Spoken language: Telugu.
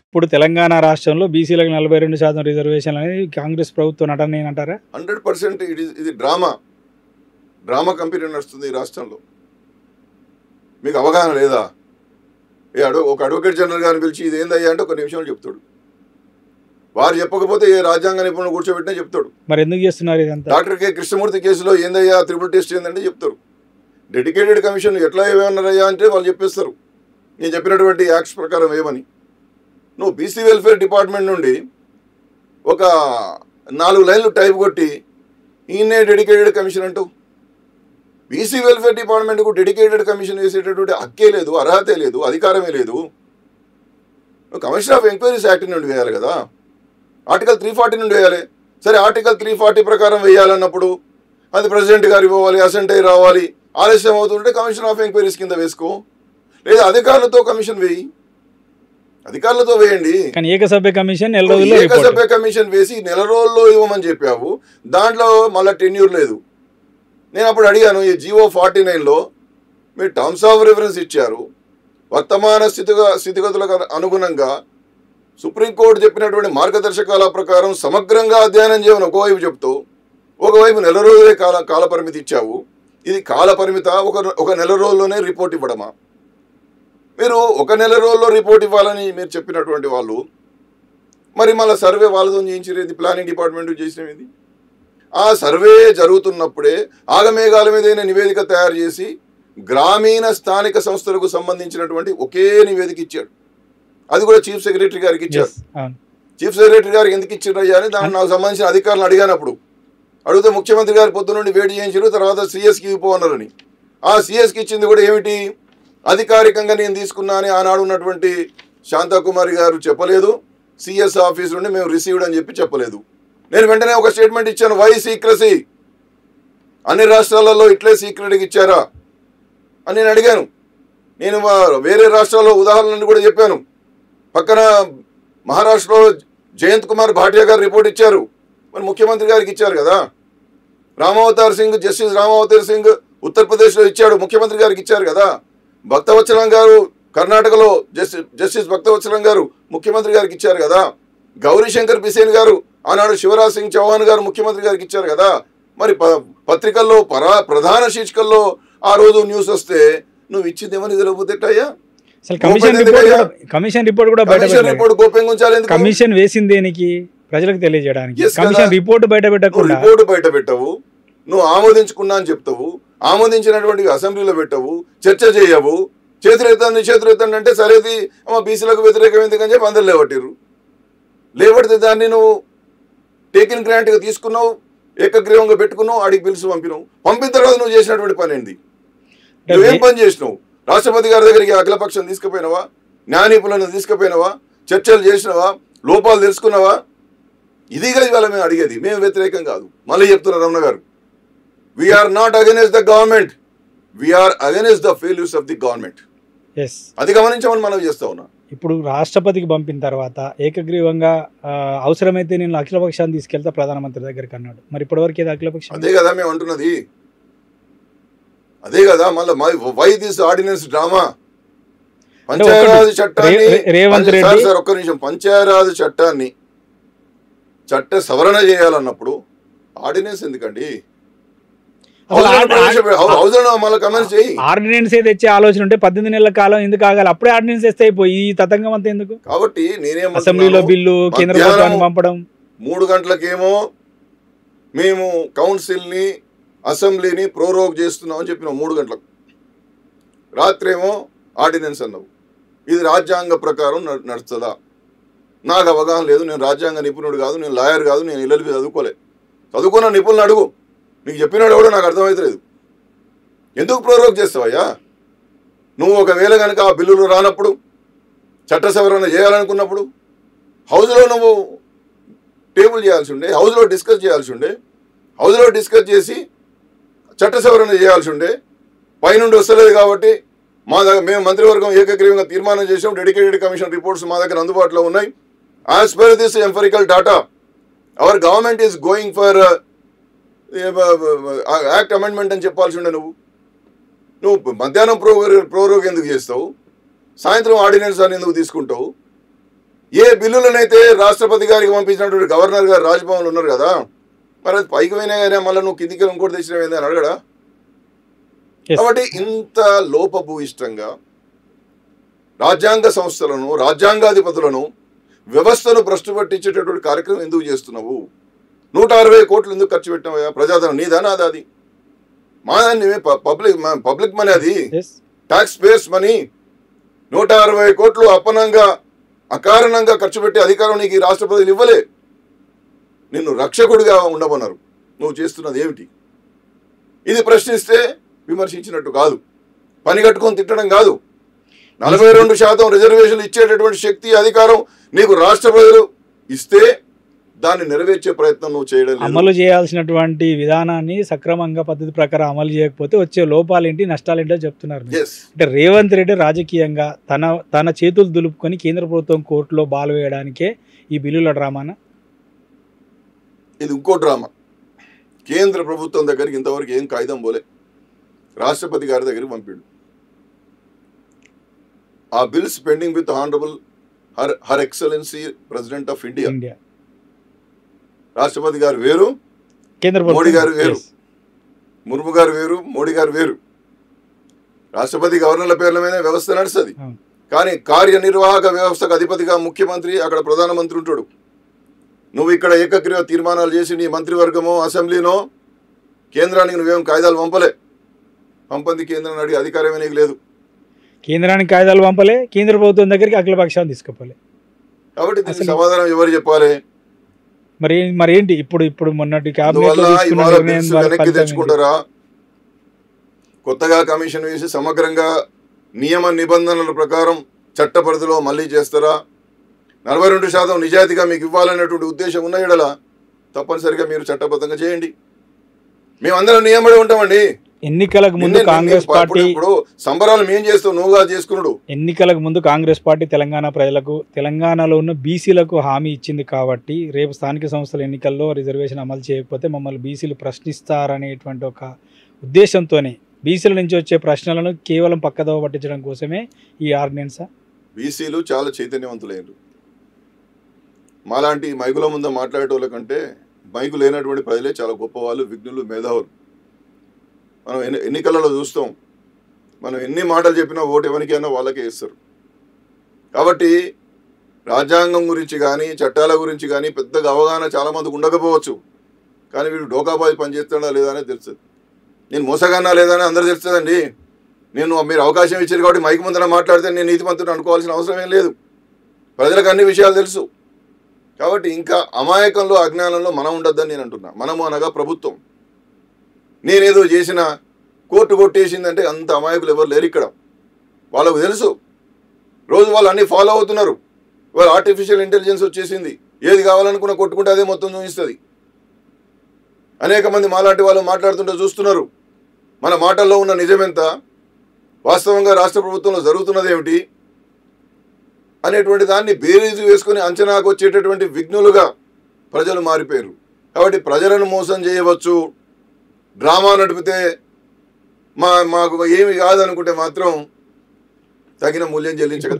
ఇప్పుడు తెలంగాణ రాష్ట్రంలో బీసీలకు 42% రిజర్వేషన్లు అనేది కాంగ్రెస్ ప్రభుత్వం నటనేనంటారా? 100% ఇది డ్రామా కంపెనీ నడుస్తుంది ఈ రాష్ట్రంలో. మీకు అవగాహన లేదా? ఒక అడ్వకేట్ జనరల్ గారిని పిలిచి ఇది ఏందయ్యా అంటే ఒక నిమిషంలో చెప్తాడు. వారు చెప్పకపోతే ఏ రాజ్యాంగ నిపుణులు కూర్చోబెట్టినా చెప్తాడు. మరి ఎందుకు చేస్తున్నారు ఇదంతా? డాక్టర్ కె కృష్ణమూర్తి కేసులో ఏందయ్యా త్రిపుల్ టెస్ట్ ఏందంటే చెప్తారు. డెడికేటెడ్ కమిషన్ ఎట్లా ఏమన్నారయ్యా అంటే వాళ్ళు చెప్పేస్తారు నేను చెప్పినటువంటి యాక్ట్స్ ప్రకారం ఏమని. నువ్వు బీసీ వెల్ఫేర్ డిపార్ట్మెంట్ నుండి ఒక 4 లైన్లు టైప్ కొట్టి ఈయనే డెడికేటెడ్ కమిషన్ అంటావు. బీసీ వెల్ఫేర్ డిపార్ట్మెంట్కు డెడికేటెడ్ కమిషన్ వేసేటటువంటి హక్కే లేదు, అర్హతే లేదు, అధికారమే లేదు. నువ్వు కమిషన్ ఆఫ్ ఎంక్వైరీస్ యాక్ట్ నుండి వేయాలి కదా, ఆర్టికల్ 340 నుండి వేయాలి. సరే ఆర్టికల్ 340 ప్రకారం వేయాలన్నప్పుడు అది ప్రెసిడెంట్ గారు ఇవ్వాలి, అసెంబ్లీ రావాలి, ఆలస్యం అవుతుంటే కమిషన్ ఆఫ్ ఎంక్వైరీస్ కింద వేసుకో, లేదా అధికారులతో కమిషన్ వేయి, అధికారులతో వేయండి. కానీ ఏకసభ్య కమిషన్ ఏకసభ్య కమిషన్ వేసి నెల రోజుల్లో ఇవ్వమని చెప్పావు, దాంట్లో మళ్ళీ టెన్యూర్ లేదు. నేను అప్పుడు అడిగాను ఈ జీవో 49లో మీరు టర్మ్స్ ఆఫ్ రిఫరెన్స్ ఇచ్చారు, వర్తమాన స్థితిగతులకు అనుగుణంగా సుప్రీంకోర్టు చెప్పినటువంటి మార్గదర్శకాల ప్రకారం సమగ్రంగా అధ్యయనం చేయమని ఒకవైపు చెప్తూ ఒకవైపు నెల రోజులే కాలపరిమితి ఇచ్చావు. ఇది కాలపరిమిత ఒక నెల రోజుల్లోనే రిపోర్ట్ ఇవ్వడమా? మీరు ఒక నెల రోజుల్లో రిపోర్ట్ ఇవ్వాలని మీరు చెప్పినటువంటి వాళ్ళు మరి మళ్ళీ సర్వే వాళ్ళతో చేయించేది ప్లానింగ్ డిపార్ట్మెంట్ చేసినది. ఆ సర్వే జరుగుతున్నప్పుడే ఆగమేఘాల మీద నివేదిక తయారు చేసి గ్రామీణ స్థానిక సంస్థలకు సంబంధించినటువంటి ఒకే నివేదిక ఇచ్చాడు. అది కూడా చీఫ్ సెక్రటరీ గారికి ఇచ్చారు. చీఫ్ సెక్రటరీ గారికి ఎందుకు ఇచ్చారయ్యా అని దానికి నాకు సంబంధించిన అధికారులు అడిగినప్పుడు అడిగితే ముఖ్యమంత్రి గారి పొద్దు నుండి వేడి చేయించారు, తర్వాత సిఎస్కి ఇవ్వన్నారని. ఆ సిఎస్కి ఇచ్చింది కూడా ఏమిటి, అధికారికంగా నేను తీసుకున్నానని ఆనాడు ఉన్నటువంటి శాంతాకుమారి గారు చెప్పలేదు, సిఎస్ ఆఫీస్ నుండి మేము రిసీవ్డ్ అని చెప్పలేదు. నేను వెంటనే ఒక స్టేట్మెంట్ ఇచ్చాను, వై సీక్రసీ, అన్ని రాష్ట్రాలలో ఇట్లే సీక్రెట్గా ఇచ్చారా అని నేను అడిగాను. నేను వేరే రాష్ట్రాల్లో ఉదాహరణలు కూడా చెప్పాను. పక్కన మహారాష్ట్రలో జయంత్ కుమార్ భాటియా గారు రిపోర్ట్ ఇచ్చారు, మరి ముఖ్యమంత్రి గారికి ఇచ్చారు కదా. జస్టిస్ రామావతార్ సింగ్ ఉత్తరప్రదేశ్లో ఇచ్చాడు, ముఖ్యమంత్రి గారికి ఇచ్చారు కదా. భక్తవత్సలం గారు కర్ణాటకలో జస్టిస్ భక్తవత్సలం గారు ముఖ్యమంత్రి గారికి ఇచ్చారు కదా. గౌరీశంకర్ బిసేన్ గారు ఆనాడు శివరాజ్ సింగ్ చౌహాన్ గారు ముఖ్యమంత్రి గారికి ఇచ్చారు కదా. మరి పత్రికల్లో ప్రధాన శీర్షికల్లో ఆ రోజు న్యూస్ వస్తే నువ్వు ఇచ్చింది ఏమని తెలియకపోతేటయ్యా? కమిషన్ రిపోర్ట్ కూడా గోప్యంగా ఉంచాలి. కమిషన్ వేసింది దేనికి? ప్రజలకు తెలియజేయడానికి. కమిషన్ రిపోర్ట్ బయట పెట్టవు, నువ్వు ఆమోదించుకున్నా అని చెప్తావు, ఆమోదించినటువంటి అసెంబ్లీలో పెట్టవు, చర్చ చేయవు, చేతులెత్తండి అంటే సరేది బీసీలకు వ్యతిరేకం ఎందుకని చెప్పి అందరు లేవడితే దాన్ని నువ్వు టేకిన్ గ్రాంట్గా తీసుకున్నావు, ఏకగ్రీవంగా పెట్టుకున్నావు, ఆడికి పిలిచి పంపిన తర్వాత నువ్వు చేసినటువంటి పని ఏంది? నువ్వేం పని చేసినావు? రాష్ట్రపతి గారి దగ్గరికి అఖిలపక్షం తీసుకుపోయినావా, న్యాయ నిపుణులను తీసుకుపోయినావా, చర్చలు చేసినావా, లోపాలు తెలుసుకున్నావా? ఇదిగా ఇవాళ మేము అడిగేది. మేము వ్యతిరేకం కాదు, మళ్ళీ చెప్తున్నారు Ramana garu, we're not against the government, we're against the failures of the government. అది గమనించమని మనం చేస్తా ఉన్నా. ఇప్పుడు రాష్ట్రపతికి పంపిన తర్వాత ఏకగ్రీవంగా అవసరమైతే నేను అఖిలపక్షాన్ని తీసుకెళ్తా ప్రధానమంత్రి దగ్గరికి అన్నాడు. మరి ఇప్పటివరకు ఏదో అఖిలపక్షం అదే కదా మేము అంటున్నది, అదే కదా. మళ్ళీ why this ordinance drama? Panchayat Raj చట్టాన్ని రేవంత్ రెడ్డి సార్ ఒక్క నిమిషం, పంచాయరాజ్ చట్టాన్ని చట్ట సవరణ చేయాలన్నప్పుడు ఆర్డినెన్స్ ఎందుకండి? ఆర్డినెన్స్ తెచ్చే ఆలోచన ఉంటే 18 నెలల కాలం ఎందుకు ఆగాలి? అప్పుడే ఆర్డినెన్స్ తెస్తే అయిపోయి ఈ తతంగం అంతా ఎందుకు? కాబట్టి నేనేం అసెంబ్లీలో బిల్లు కేంద్ర ప్రభుత్వానికి పంపడం, 3 గంటలకేమో మేము కౌన్సిల్ని అసెంబ్లీని ప్రోరోగ్ చేస్తున్నాం అని చెప్పినాం 3 గంటలకు, రాత్రేమో ఆర్డినెన్స్ అన్నావు. ఇది రాజ్యాంగ ప్రకారం నడుస్తుందా? నాకు అవగాహన లేదు, నేను రాజ్యాంగ నిపుణుడు కాదు, నేను లాయర్ కాదు, నేను LLB చదువుకున్న నిపుణులను అడుగు, నీకు చెప్పినాడు కూడా నాకు అర్థమవుతలేదు. ఎందుకు ప్రోరోగ్ చేస్తావయ్యా? నువ్వు ఒకవేళ కనుక ఆ బిల్లులు రానప్పుడు చట్ట సవరణ చేయాలనుకున్నప్పుడు హౌస్లో నువ్వు టేబుల్ చేయాల్సి ఉండే, హౌస్లో డిస్కస్ చేయాల్సి ఉండే, హౌస్లో డిస్కస్ చేసి చట్ట సవరణ చేయాల్సి ఉండే. పైనుండి వస్తలేదు కాబట్టి మా దగ్గర మేము మంత్రివర్గం ఏకగ్రీవంగా తీర్మానం చేసాం, డెడికేటెడ్ కమిషన్ రిపోర్ట్స్ మా దగ్గర అందుబాటులో ఉన్నాయి. As per this empirical data our government is going for act amendment అని చెప్పాల్సి ఉండే. నువ్వు మధ్యాహ్నం ప్రోరోగ్ ఎందుకు చేస్తావు? సాయంత్రం ఆర్డినెన్స్ అని ఎందుకు తీసుకుంటావు? ఏ బిల్లులనైతే రాష్ట్రపతి గారికి పంపించినటువంటి గవర్నర్ గారు రాజ్భవన్లో ఉన్నారు కదా, మరి అది పైకి పోయినా కానీ మళ్ళీ నువ్వు కిందికి ఇంకోటి తెచ్చినవి అని అడగడా? కాబట్టి ఇంత లోపభూయిష్టంగా రాజ్యాంగ సంస్థలను, రాజ్యాంగాధిపతులను, వ్యవస్థను భ్రష్టు పట్టించేటటువంటి కార్యక్రమం ఎందుకు చేస్తున్నావు? 160 కోట్లు ఎందుకు ఖర్చు పెట్టినావా? ప్రజాధనం నీదా నాదా? అది మాదాన్ని పబ్లిక్ మనీ, అది ట్యాక్స్ పేయర్స్ మనీ. 160 కోట్లు అపనంగా అకారణంగా ఖర్చు పెట్టే అధికారం నీకు ఈ రాష్ట్రపతులు ఇవ్వలే. నిన్ను రక్షకుడిగా ఉండమన్నారు. నువ్వు చేస్తున్నది ఏమిటి? ఇది ప్రశ్నిస్తే విమర్శించినట్టు కాదు, పని కట్టుకొని తిట్టడం కాదు. 42% రిజర్వేషన్లు ఇచ్చేటటువంటి శక్తి, అధికారం నీకు రాష్ట్ర ప్రజలు ఇస్తే దాన్ని నెరవేర్చే ప్రయత్నం నువ్వు చేయడం లేదు. అమలు చేయాల్సినటువంటి విధానాన్ని సక్రమంగా పద్ధతి ప్రకారం అమలు చేయకపోతే వచ్చే లోపాలేంటి, నష్టాలేంటో చెప్తున్నారు. అంటే రేవంత్ రెడ్డి రాజకీయంగా తన చేతులు దులుపుకొని కేంద్ర ప్రభుత్వం కోర్టులో బాలు వేయడానికే ఈ బిల్లుల డ్రామానా? ఇది ఇంకో డ్రామా. కేంద్ర ప్రభుత్వం దగ్గరికి ఇంతవరకు ఏం కాగితం పోలే, రాష్ట్రపతి గారి దగ్గరికి పంపిండు. ఆ bills pending with honourable her excellency president of India. రాష్ట్రపతి గారు వేరు, మోడీ గారు వేరు. ముర్ము గారు వేరు, మోడీ గారు వేరు. రాష్ట్రపతి గవర్నర్ల పేర్ల మీద వ్యవస్థ నడుస్తుంది, కానీ కార్యనిర్వాహక వ్యవస్థకు అధిపతిగా ముఖ్యమంత్రి, అక్కడ ప్రధానమంత్రి ఉంటాడు. నువ్వు ఇక్కడ ఏకగ్రీవ తీర్మానాలు చేసి నీ మంత్రివర్గమో అసెంబ్లీనో కేంద్రానికి నువ్వేం కాయిదాలు పంపలే. పంపంది కేంద్రాన్ని అడిగి అధికారమే నీకు లేదు. కేంద్రానికి కాయిదాలు పంపలే, కేంద్ర ప్రభుత్వం దగ్గరికి అఖిలపక్షాన్ని తీసుకుపోలే. కాబట్టి దీనికి సమాధానం ఎవరు చెప్పాలి? మరి ఏంటి ఇప్పుడు మొన్నటి వెనక్కి తెచ్చుకుంటారా? కొత్తగా కమిషన్ వేసి సమగ్రంగా నియమ నిబంధనల ప్రకారం చట్ట పరిధిలో మళ్ళీ చేస్తారా? 42% నిజాయితీగా మీకు ఇవ్వాలనేటువంటి ఉద్దేశం ఉన్న ఎడల తప్పనిసరిగా మీరు చట్టబద్ధంగా చేయండి. మేమందరం నియమడే ఉంటామండి. ఎన్నికలకు ముందు కాంగ్రెస్ పార్టీ సంబరాలు మేము చేస్తాం, నువ్వుగా చేసుకున్నాడు. ఎన్నికలకు ముందు కాంగ్రెస్ పార్టీ తెలంగాణ ప్రజలకు, తెలంగాణలో ఉన్న బీసీలకు హామీ ఇచ్చింది కాబట్టి రేపు స్థానిక సంస్థల ఎన్నికల్లో రిజర్వేషన్ అమలు చేయకపోతే మమ్మల్ని బీసీలు ప్రశ్నిస్తారనేటువంటి ఒక ఉద్దేశంతోనే బీసీల నుంచి వచ్చే ప్రశ్నలను కేవలం పక్కదోవ పట్టించడం కోసమే ఈ ఆర్డినెన్సా? బీసీలు చాలా చైతన్యవంతులైనరు. మాలాంటి మైకుల ముందు మాట్లాడేటోళ్ళ కంటే మైకు లేనటువంటి ప్రజలే చాలా గొప్పవాళ్ళు, విఘ్నులు, మేధావులు. మనం ఎన్నికలలో చూస్తాం, మనం ఎన్ని మాటలు చెప్పినా ఓటు ఎవరికైనా వాళ్ళకే ఇస్తారు. కాబట్టి రాజ్యాంగం గురించి కానీ చట్టాల గురించి కానీ పెద్దగా అవగాహన చాలామందికి ఉండకపోవచ్చు, కానీ వీడు డోకాబాయి పనిచేస్తాడా లేదా అనేది తెలుస్తుంది. నేను మోసగానా లేదా అని అందరూ తెలుస్తుందండి. మీరు అవకాశం ఇచ్చారు కాబట్టి మైకు ముందర మాట్లాడితే నేను నీతిమంతుడు అనుకోవాల్సిన అవసరం ఏం లేదు. ప్రజలకు అన్ని విషయాలు తెలుసు. కాబట్టి ఇంకా అమాయకంలో, అజ్ఞానంలో మనం ఉండొద్దని నేను అంటున్నా. మనము అనగా ప్రభుత్వం. నేనేదో చేసిన కోర్టు కొట్టేసిందంటే అంత అమాయకులు ఎవరు లేరు ఇక్కడ. వాళ్ళకు తెలుసు, రోజు వాళ్ళు అన్నీ ఫాలో అవుతున్నారు. వాళ్ళు ఆర్టిఫిషియల్ ఇంటెలిజెన్స్ వచ్చేసింది, ఏది కావాలనుకున్న కొట్టుకుంటే అదే మొత్తం చూపిస్తుంది. అనేక మంది మాలాంటి వాళ్ళు మాట్లాడుతుంటే చూస్తున్నారు. మన మాటల్లో ఉన్న నిజమెంత, వాస్తవంగా రాష్ట్ర ప్రభుత్వంలో జరుగుతున్నది ఏమిటి అనేటువంటి దాన్ని బేరీజు వేసుకుని అంచనాకు వచ్చేటటువంటి విఘ్నులుగా ప్రజలు మారిపోయారు. కాబట్టి ప్రజలను మోసం చేయవచ్చు, డ్రామా నడిపితే మాకు ఏమి కాదనుకుంటే మాత్రం తగిన మూల్యం చెల్లించక